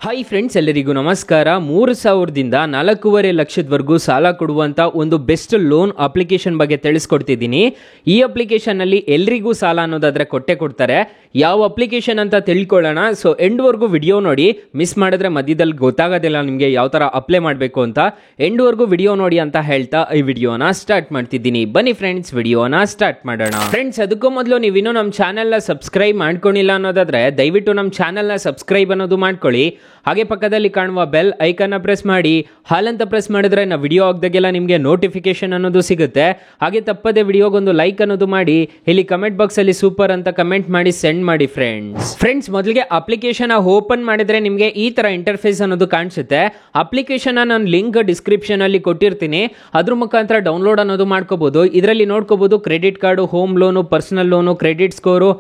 Hi friends, ಎಲ್ಲರಿಗೂ ನಮಸ್ಕಾರ. 3,000ದಿಂದ 4.5 ಲಕ್ಷದವರೆಗೂ ಸಾಲ ಕೊಡುವಂಥ ಒಂದು ಬೆಸ್ಟ್ ಲೋನ್ ಅಪ್ಲಿಕೇಶನ್ ಬಗ್ಗೆ ತಿಳಿಸ್ಕೊಡ್ತಿದ್ದೀನಿ. ಈ ಅಪ್ಲಿಕೇಶನ್ನಲ್ಲಿ ಎಲ್ರಿಗೂ ಸಾಲ ಅನ್ನೋದಾದರೆ ಕೊಡ್ತಾರೆ. ಯಾವ ಅಪ್ಲಿಕೇಶನ್ ಅಂತ ತಿಳ್ಕೊಳ್ಳೋಣ. ಸೊ ಎಂಡ್ವರೆಗೂ ವಿಡಿಯೋ ನೋಡಿ. ಮಿಸ್ ಮಾಡಿದ್ರೆ ಮಧ್ಯದಲ್ಲಿ ಗೊತ್ತಾಗೋದಿಲ್ಲ ನಿಮಗೆ ಯಾವ ಥರ ಅಪ್ಲೈ ಮಾಡಬೇಕು ಅಂತ. ಎಂಡ್ವರೆಗೂ ವಿಡಿಯೋ ನೋಡಿ ಅಂತ ಹೇಳ್ತಾ ಈ ವಿಡಿಯೋನ ಸ್ಟಾರ್ಟ್ ಮಾಡ್ತಿದ್ದೀನಿ. ಬನ್ನಿ ಫ್ರೆಂಡ್ಸ್, ವಿಡಿಯೋನ ಸ್ಟಾರ್ಟ್ ಮಾಡೋಣ. ಫ್ರೆಂಡ್ಸ್, ಅದಕ್ಕೂ ಮೊದಲು ನೀವಿನ್ನೂ ನಮ್ಮ ಚಾನಲ್ನ ಸಬ್ಸ್ಕ್ರೈಬ್ ಮಾಡ್ಕೊಂಡಿಲ್ಲ ಅನ್ನೋದಾದರೆ ದಯವಿಟ್ಟು ನಮ್ಮ ಚಾನಲ್ನ ಸಬ್ಸ್ಕ್ರೈಬ್ ಅನ್ನೋದು ಮಾಡ್ಕೊಳ್ಳಿ. ಹಾಗೆ ಪಕ್ಕದಲ್ಲಿ ಕಾಣುವ ಬೆಲ್ ಐಕನ್ನ ಪ್ರೆಸ್ ಮಾಡಿ. ಹಾಲಂತ ಪ್ರೆಸ್ ಮಾಡಿದ್ರೆ ನಾವು ವಿಡಿಯೋ ಆಗದಾಗೆಲ್ಲ ನಿಮಗೆ ನೋಟಿಫಿಕೇಶನ್ ಅನ್ನೋದು ಸಿಗುತ್ತೆ. ಹಾಗೆ ತಪ್ಪದೆ ವಿಡಿಯೋಗೊಂದು ಲೈಕ್ ಅನ್ನೋದು ಮಾಡಿ. ಇಲ್ಲಿ ಕಮೆಂಟ್ ಬಾಕ್ಸಲ್ಲಿ ಸೂಪರ್ ಅಂತ ಕಮೆಂಟ್ ಮಾಡಿ ಸೆಂಡ್ ಮಾಡಿ ಫ್ರೆಂಡ್ಸ್. ಮೊದಲಿಗೆ ಅಪ್ಲಿಕೇಶನ್ ಓಪನ್ ಮಾಡಿದ್ರೆ ನಿಮಗೆ ಈ ತರ ಇಂಟರ್ಫೇಸ್ ಅನ್ನೋದು ಕಾಣಿಸುತ್ತೆ. ಅಪ್ಲಿಕೇಶನ್ ನಾನು ಲಿಂಕ್ ಡಿಸ್ಕ್ರಿಪ್ಷನ್ ಅಲ್ಲಿ ಕೊಟ್ಟಿರ್ತೀನಿ. ಅದ್ರ ಮುಖಾಂತರ ಡೌನ್ಲೋಡ್ ಅನ್ನೋದು ಮಾಡ್ಕೋಬಹುದು. ಇದರಲ್ಲಿ ನೋಡ್ಕೋಬಹುದು credit card, home loan, personal loan, credit score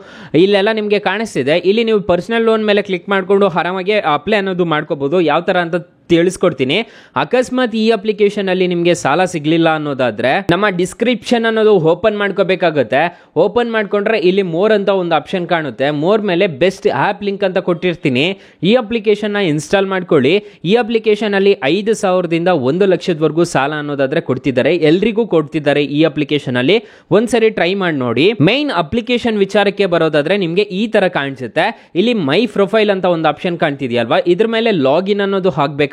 ಇಲ್ಲೆಲ್ಲ ನಿಮಗೆ ಕಾಣಿಸ್ತಿದೆ. ಇಲ್ಲಿ ನೀವು ಪರ್ಸನಲ್ ಲೋನ್ ಮೇಲೆ ಕ್ಲಿಕ್ ಮಾಡಿಕೊಂಡು ಆರಾಮಾಗಿ ಅಪ್ಲೈ ಅನ್ನೋದು ಮಾಡ್ಕೋಬಹುದು. ಯಾವ ತರ ಅಂತ ತಿಳಿಸ್ಕೊಡ್ತೀನಿ. ಅಕಸ್ಮಾತ್ ಈ ಅಪ್ಲಿಕೇಶನ್ ಅಲ್ಲಿ ನಿಮಗೆ ಸಾಲ ಸಿಗ್ಲಿಲ್ಲ ಅನ್ನೋದಾದ್ರೆ ನಮ್ಮ ಡಿಸ್ಕ್ರಿಪ್ಷನ್ ಅನ್ನೋದು ಓಪನ್ ಮಾಡ್ಕೋಬೇಕಾಗುತ್ತೆ. ಓಪನ್ ಮಾಡ್ಕೊಂಡ್ರೆ ಇಲ್ಲಿ ಮೋರ್ ಅಂತ ಒಂದು ಆಪ್ಷನ್ ಕಾಣುತ್ತೆ. ಮೋರ್ ಮೇಲೆ ಬೆಸ್ಟ್ ಆಪ್ ಲಿಂಕ್ ಅಂತ ಕೊಟ್ಟಿರ್ತೀನಿ. ಈ ಅಪ್ಲಿಕೇಶನ್ ನ ಇನ್ಸ್ಟಾಲ್ ಮಾಡ್ಕೊಳ್ಳಿ. ಈ ಅಪ್ಲಿಕೇಶನ್ ಅಲ್ಲಿ 5,000ದಿಂದ 1 ಲಕ್ಷದವರೆಗೂ ಸಾಲ ಅನ್ನೋದಾದ್ರೆ ಕೊಡ್ತಿದ್ದಾರೆ. ಎಲ್ರಿಗೂ ಕೊಡ್ತಿದ್ದಾರೆ ಈ ಅಪ್ಲಿಕೇಶನ್ ಅಲ್ಲಿ. ಒಂದ್ಸರಿ ಟ್ರೈ ಮಾಡಿ ನೋಡಿ. ಮೈನ್ ಅಪ್ಲಿಕೇಶನ್ ವಿಚಾರಕ್ಕೆ ಬರೋದಾದ್ರೆ ನಿಮ್ಗೆ ಈ ತರ ಕಾಣಿಸುತ್ತೆ. ಇಲ್ಲಿ ಮೈ ಪ್ರೊಫೈಲ್ ಅಂತ ಒಂದು ಆಪ್ಷನ್ ಕಾಣ್ತಿದೆಯಲ್ವಾ, ಇದ್ರ ಮೇಲೆ ಲಾಗಿನ್ ಅನ್ನೋದು ಹಾಕ್ಬೇಕು.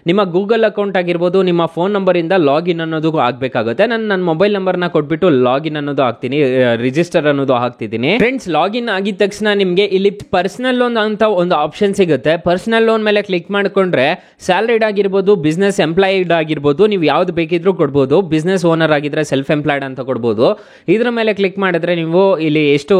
ನಿಮ್ಮ ಗೂಗಲ್ ಅಕೌಂಟ್ ಆಗಿರ್ಬೋದು, ನಿಮ್ಮ ಫೋನ್ ನಂಬರ್ ಇಂದ ಲಾಗಿನ್ ಅನ್ನೋದು ಆಗ್ಬೇಕಾಗುತ್ತೆ. ನನ್ನ ಮೊಬೈಲ್ ನಂಬರ್ ನ ಕೊಟ್ಬಿಟ್ಟು ಲಾಗಿನ್ ಅನ್ನೋದು ಹಾಕ್ತೀನಿ, ರಿಜಿಸ್ಟರ್ ಅನ್ನೋದು ಹಾಕ್ತಿದ್ದೀನಿ. ಫ್ರೆಂಡ್ಸ್, ಲಾಗಿನ್ ಆಗಿದ ತಕ್ಷಣ ನಿಮಗೆ ಇಲ್ಲಿ ಪರ್ಸನಲ್ ಲೋನ್ ಅಂತ ಒಂದು ಆಪ್ಷನ್ ಸಿಗುತ್ತೆ. ಪರ್ಸನಲ್ ಲೋನ್ ಮೇಲೆ ಕ್ಲಿಕ್ ಮಾಡ್ಕೊಂಡ್ರೆ ಸ್ಯಾಲರಿಡ್ ಆಗಿರ್ಬೋದು, ಬಿಸ್ನೆಸ್ ಎಂಪ್ಲಾಯ್ಡ್ ಆಗಿರ್ಬೋದು, ನೀವು ಯಾವ್ದು ಬೇಕಿದ್ರೂ ಕೊಡ್ಬೋದು. ಬಿಸ್ನೆಸ್ ಓನರ್ ಆಗಿದ್ರೆ ಸೆಲ್ಫ್ ಎಂಪ್ಲಾಯ್ಡ್ ಅಂತ ಕೊಡ್ಬೋದು. ಇದ್ರ ಮೇಲೆ ಕ್ಲಿಕ್ ಮಾಡಿದ್ರೆ ನೀವು ಇಲ್ಲಿ ಎಷ್ಟು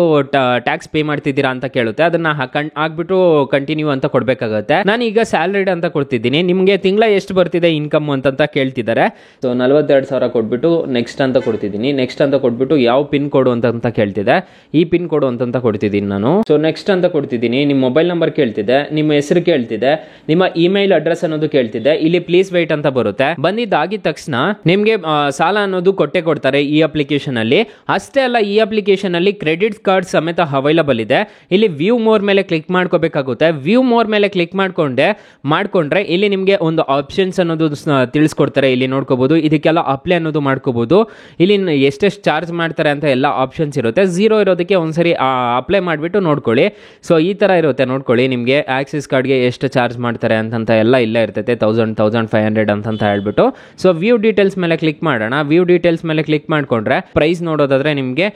ಟ್ಯಾಕ್ಸ್ ಪೇ ಮಾಡ್ತಿದ್ದೀರಾ ಅಂತ ಕೇಳುತ್ತೆ. ಅದನ್ನ ಹಾಕ್ಬಿಟ್ಟು ಕಂಟಿನ್ಯೂ ಅಂತ ಕೊಡ್ಬೇಕಾಗುತ್ತೆ. ನಾನು ಈಗ ಸ್ಯಾಲರಿಡ್ ಅಂತ ಕೊಡ್ತಿದ್ದೀನಿ. ನಿಮಗೆ ತಿಂಗಳ ಎಷ್ಟು ಬರ್ತಿದೆ ಇನ್ಕಮ್ ಅಂತ ಕೇಳ್ತಿದ್ದಾರೆ. ಸೊ 42,000 ಕೊಟ್ಬಿಟ್ಟು ನೆಕ್ಸ್ಟ್ ಅಂತ ಕೊಡ್ತಿದ್ದೀನಿ. ನೆಕ್ಸ್ಟ್ ಅಂತ ಕೊಟ್ಬಿಟ್ಟು ಯಾವ ಪಿನ್ ಕೋಡ್ ಅಂತ ಕೇಳ್ತಿದೆ. ಈ ಪಿನ್ ಕೋಡ್ ಅಂತ ಕೊಡ್ತಿದ್ದೀನಿ ನಾನು. ಸೊ ನೆಕ್ಸ್ಟ್ ಅಂತ ಕೊಡ್ತಿದ್ದೀನಿ. ನಿಮ್ಮ ಮೊಬೈಲ್ ನಂಬರ್ ಕೇಳ್ತಿದೆ, ನಿಮ್ಮ ಹೆಸರು ಕೇಳ್ತಿದೆ, ನಿಮ್ಮ ಇಮೇಲ್ ಅಡ್ರೆಸ್ ಅನ್ನೋದು ಕೇಳ್ತಿದೆ. ಇಲ್ಲಿ ಪ್ಲೀಸ್ ವೇಟ್ ಅಂತ ಬರುತ್ತೆ. ಬಂದಿದ್ದಾಗಿದ ತಕ್ಷಣ ನಿಮಗೆ ಸಾಲ ಅನ್ನೋದು ಕೊಡ್ತಾರೆ ಈ ಅಪ್ಲಿಕೇಶನ್ ಅಲ್ಲಿ. ಅಷ್ಟೇ ಅಲ್ಲ, ಈ ಅಪ್ಲಿಕೇಶನ್ ಅಲ್ಲಿ ಕ್ರೆಡಿಟ್ ಕಾರ್ಡ್ ಸಮೇತ ಅವೈಲಬಲ್ ಇದೆ. ಇಲ್ಲಿ ವ್ಯೂ ಮೋರ್ ಮೇಲೆ ಕ್ಲಿಕ್ ಮಾಡ್ಕೋಬೇಕಾಗುತ್ತೆ. ವ್ಯೂ ಮೋರ್ ಮೇಲೆ ಕ್ಲಿಕ್ ಮಾಡ್ಕೊಂಡ್ರೆ ಇಲ್ಲಿ ನಿಮಗೆ ಒಂದು ಆಪ್ಷನ್ಸ್ ಅನ್ನೋದು ತಿಳಿಸ್ಕೊಡ್ತಾರೆ. ಇಲ್ಲಿ ನೋಡ್ಕೋಬಹುದು. ಇದಕ್ಕೆಲ್ಲ ಅಪ್ಲೈ ಅನ್ನೋದು ಮಾಡ್ಕೋಬಹುದು. ಇಲ್ಲಿ ಎಷ್ಟೆಷ್ಟು ಚಾರ್ಜ್ ಮಾಡ್ತಾರೆ ಅಂತ ಎಲ್ಲ ಆಪ್ಷನ್ಸ್ ಇರುತ್ತೆ. 0 ಇರೋದಕ್ಕೆ ಒಂದ್ಸರಿ ಅಪ್ಲೈ ಮಾಡಿಬಿಟ್ಟು ನೋಡ್ಕೊಳ್ಳಿ. ಸೊ ಈ ತರ ಇರುತ್ತೆ, ನೋಡ್ಕೊಳ್ಳಿ. ನಿಮಗೆ ಆಕ್ಸಿಸ್ ಕಾರ್ಡ್ಗೆ ಎಷ್ಟು ಚಾರ್ಜ್ ಮಾಡ್ತಾರೆ ಅಂತ ಎಲ್ಲ ಇಲ್ಲೇ ಇರ್ತೈತೆ. 1,500 ಅಂತ ಹೇಳ್ಬಿಟ್ಟು. ಸೊ ವ್ಯೂ ಡೀಟೇಲ್ಸ್ ಮೇಲೆ ಕ್ಲಿಕ್ ಮಾಡೋಣ. ವ್ಯೂ ಡೀಟೇಲ್ಸ್ ಮೇಲೆ ಕ್ಲಿಕ್ ಮಾಡ್ಕೊಂಡ್ರೆ ಪ್ರೈಸ್ ನೋಡೋದಾದ್ರೆ ನಿಮಗೆ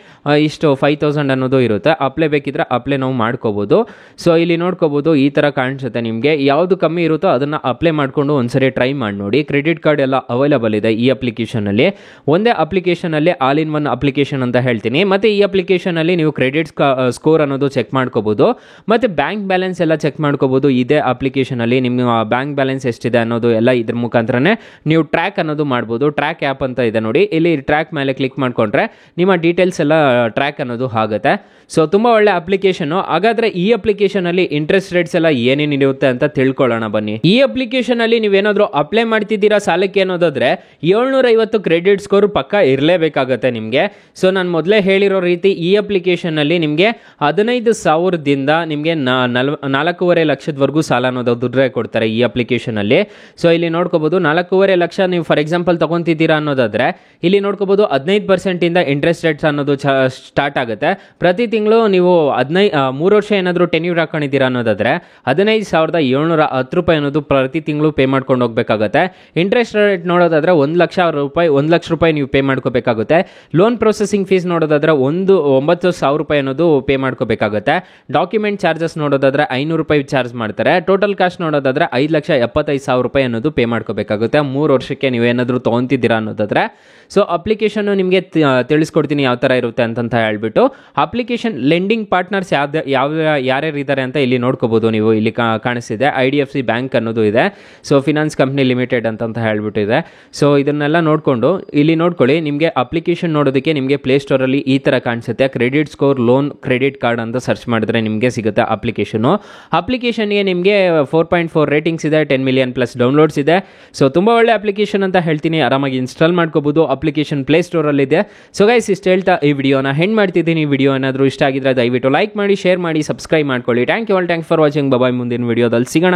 ಇಷ್ಟು 5,000 ಅನ್ನೋದು ಇರುತ್ತೆ. ಅಪ್ಲೈ ಬೇಕಿದ್ರೆ ಅಪ್ಲೈ ನಾವು ಮಾಡ್ಕೋಬಹುದು. ಸೊ ಇಲ್ಲಿ ನೋಡ್ಕೋಬಹುದು, ಈ ತರ ಕಾಣಿಸುತ್ತೆ. ನಿಮಗೆ ಯಾವ್ದು ಕಮ್ಮಿ ಇರುತ್ತೋ ಅದನ್ನ ಅಪ್ಲೈ ಮಾಡ್ಕೊಂಡು ಒಂದ್ಸರಿ ಟ್ರೈ ಮಾಡಿ ನೋಡಿ. ಕ್ರೆಡಿಟ್ ಕಾರ್ಡ್ ಎಲ್ಲ ಅವೈಲಬಲ್ ಇದೆ ಈ ಅಪ್ಲಿಕೇಶನ್ ಅಲ್ಲಿ. ಒಂದೇ ಅಪ್ಲಿಕೇಶನ್ ಅಲ್ಲಿ ಆಲ್ ಇನ್ ಒನ್ ಅಪ್ಲಿಕೇಶನ್ ಅಂತ ಹೇಳ್ತೀನಿ. ಮತ್ತೆ ಈ ಅಪ್ಲಿಕೇಶನ್ ಅಲ್ಲಿ ನೀವು ಕ್ರೆಡಿಟ್ ಸ್ಕೋರ್ ಅನ್ನೋದು ಚೆಕ್ ಮಾಡ್ಕೋಬಹುದು. ಮತ್ತೆ ಬ್ಯಾಂಕ್ ಬ್ಯಾಲೆನ್ಸ್ ಎಲ್ಲ ಚೆಕ್ ಮಾಡ್ಕೋಬಹುದು. ಇದೇ ಅಪ್ಲಿಕೇಶನ್ ಅಲ್ಲಿ ನಿಮ್ಮ ಬ್ಯಾಂಕ್ ಬ್ಯಾಲೆನ್ಸ್ ಎಷ್ಟಿದೆ ಅನ್ನೋದು ಎಲ್ಲ ಇದ್ರ ಮುಖಾಂತರನೇ ನೀವು ಟ್ರ್ಯಾಕ್ ಅನ್ನೋದು ಮಾಡ್ಬೋದು. ಟ್ರ್ಯಾಕ್ ಆ್ಯಪ್ ಅಂತ ಇದೆ ನೋಡಿ. ಇಲ್ಲಿ ಟ್ರ್ಯಾಕ್ ಮೇಲೆ ಕ್ಲಿಕ್ ಮಾಡ್ಕೊಂಡ್ರೆ ನಿಮ್ಮ ಡೀಟೇಲ್ಸ್ ಎಲ್ಲ ಟ್ರ್ಯಾಕ್ ಅನ್ನೋದು ಆಗುತ್ತೆ. ಸೊ ತುಂಬಾ ಒಳ್ಳೆ ಅಪ್ಲಿಕೇಶನ್. ಹಾಗಾದ್ರೆ ಈ ಅಪ್ಲಿಕೇಶನ್ ಅಲ್ಲಿ ಇಂಟ್ರೆಸ್ಟ್ ರೇಟ್ಸ್ ಎಲ್ಲ ಏನೇನಿರುತ್ತೆ ಅಂತ ತಿಳ್ಕೊಳ್ಳೋಣ ಬನ್ನಿ. ಈ ಅಪ್ಲಿಕೇಶನ್ ಅಲ್ಲಿ ನೀವೇನಾದ್ರೂ ಅಪ್ಲೈ ಮಾಡ್ತಿದ್ದೀರಾ ಸಾಲಕ್ಕೆ ಅನ್ನೋದಾದ್ರೆ 750 ಕ್ರೆಡಿಟ್ ಸ್ಕೋರ್ ಪಕ್ಕ ಇರಲೇಬೇಕಾಗತ್ತೆ ನಿಮಗೆ. ಸೊ ನಾನು ಮೊದಲೇ ಹೇಳಿರೋ ರೀತಿ ಈ ಅಪ್ಲಿಕೇಶನ್ ಅಲ್ಲಿ ನಿಮಗೆ 15,000ದಿಂದ ನಿಮಗೆ 4.5 ಲಕ್ಷದವರೆಗೂ ಸಾಲ ಅನ್ನೋದು ದುಡ್ಡು ಕೊಡ್ತಾರೆ ಈ ಅಪ್ಲಿಕೇಶನ್ ಅಲ್ಲಿ. ಸೊ ಇಲ್ಲಿ ನೋಡ್ಕೋಬಹುದು, 4.5 ಲಕ್ಷ ನೀವು ಫಾರ್ ಎಕ್ಸಾಂಪಲ್ ತಗೊಂತಿದ್ದೀರಾ ಅನ್ನೋದಾದ್ರೆ ಇಲ್ಲಿ ನೋಡ್ಕೋಬಹುದು 15% ಇಂದ ಇಂಟ್ರೆಸ್ಟ್ ರೇಟ್ಸ್ ಅನ್ನೋದು ಸ್ಟಾರ್ಟ್ ಆಗುತ್ತೆ. ಪ್ರತಿ ತಿಂಗಳು ನೀವು 3 ವರ್ಷ ಏನಾದರೂ ಟೆನ್ಯೂರ್ ಹಾಕೊಂಡಿದ್ದೀರಾ ಅನ್ನೋದಾದ್ರೆ 15,710 ರೂಪಾಯಿ ಅನ್ನೋದು ಪ್ರತಿ ತಿಂಗಳು ಪೇ ಮಾಡ್ಕೊಂಡು ಹೋಗ್ಬೇಕಾಗುತ್ತೆ. ಇಂಟ್ರೆಸ್ಟ್ ರೇಟ್ ನೋಡೋದಾದ್ರೆ 1 ಲಕ್ಷ ರೂಪಾಯಿ ನೀವು ಪೇ ಮಾಡ್ಕೋಬೇಕಾಗುತ್ತೆ. ಲೋನ್ ಪ್ರೊಸೆಸಿಂಗ್ ಫೀಸ್ ನೋಡೋದಾದ್ರೆ 9,000 ರೂಪಾಯಿ ಅನ್ನೋದು ಪೇ ಮಾಡ್ಕೋಬೇಕಾಗುತ್ತೆ. ಡಾಕ್ಯುಮೆಂಟ್ ಚಾರ್ಜಸ್ ನೋಡೋದಾದ್ರೆ 500 ರೂಪಾಯಿ ಚಾರ್ಜ್ ಮಾಡ್ತಾರೆ. ಟೋಟಲ್ ಕಾಸ್ಟ್ ನೋಡೋದಾದ್ರೆ 5,75,000 ರೂಪಾಯಿ ಅನ್ನೋದು ಪೇ ಮಾಡ್ಕೋಬೇಕಾಗುತ್ತೆ 3 ವರ್ಷಕ್ಕೆ ನೀವು ಏನಾದರೂ ತೊಗೊಂತಿದ್ದೀರಾ ಅನ್ನೋದಾದ್ರೆ. ಸೊ ಅಪ್ಲಿಕೇಶನ್ ನಿಮಗೆ ತಿಳಿಸ್ಕೊಡ್ತೀನಿ ಯಾವ ಥರ ಇರುತ್ತೆ ಅಂತ ಹೇಳ್ಬಿಟ್ಟು. ಅಪ್ಲಿಕೇಶನ್ ಲೆಂಡಿಂಗ್ ಪಾರ್ಟ್ನರ್ಸ್ ಯಾರ್ಯಾರು ಇದ್ದಾರೆ ಅಂತ ಇಲ್ಲಿ ನೋಡ್ಕೋಬಹುದು ನೀವು. ಇಲ್ಲಿ ಕಾಣಿಸ್ತಿದೆ IDFC ಬ್ಯಾಂಕ್ ಅನ್ನೋದು ಇದೆ. ಸೊ ಫಿನಾನ್ಸ್ ಕಂಪ್ನಿ ಲಿಮಿಟೆಡ್ ಅಂತ ಹೇಳ್ಬಿಟ್ಟಿದೆ. ಸೊ ಇದನ್ನೆಲ್ಲ ನೋಡಿಕೊಂಡು ಇಲ್ಲಿ ನೋಡ್ಕೊಳ್ಳಿ. ನಿಮಗೆ ಅಪ್ಲಿಕೇಶನ್ ನೋಡೋದಕ್ಕೆ ನಿಮಗೆ ಪ್ಲೇಸ್ಟೋರಲ್ಲಿ ಈ ಥರ ಕಾಣಿಸುತ್ತೆ. Credit score loan credit card ಅಂತ ಸರ್ಚ್ ಮಾಡಿದ್ರೆ ನಿಮಗೆ ಸಿಗುತ್ತೆ ಅಪ್ಲಿಕೇಶನ್ಗೆ ನಿಮಗೆ 4.4 ರೇಟಿಂಗ್ಸ್ ಇದೆ. 10 ಮಿಲಿಯನ್ ಪ್ಲಸ್ ಡೌನ್ಲೋಡ್ಸ್ ಇದೆ. ಸೊ ತುಂಬ ಒಳ್ಳೆ ಅಪ್ಲಿಕೇಶನ್ ಅಂತ ಹೇಳ್ತೀನಿ. ಆರಾಮಾಗಿ ಇನ್ಸ್ಟಾಲ್ ಮಾಡ್ಕೋಬಹುದು. ಅಪ್ಲಿಕೇಶನ್ ಪ್ಲೇಸ್ಟೋರಲ್ಲಿ ಇದೆ. ಸೊ ಗೈಸ್, ಇಷ್ಟು ಹೇಳ್ತಾ ಈ ವಿಡಿಯೋನ ಹೆಂಡ್ ಮಾಡ್ತಿದ್ದೀನಿ. ವಿಡಿಯೋ ಏನಾದರೂ ಇಷ್ಟ ಆಗಿದ್ರೆ ದಯವಿಟ್ಟು ಲೈಕ್ ಮಾಡಿ, ಶೇರ್ ಮಾಡಿ, ಸಬ್ಸ್ಕ್ರೈಬ್ ಮಾಡ್ಕೊಳ್ಳಿ. Thank you for watching. Bye. ಮುಂದಿನ ವಿಡಿಯೋದಲ್ಲಿ ಸಿಗೋಣ.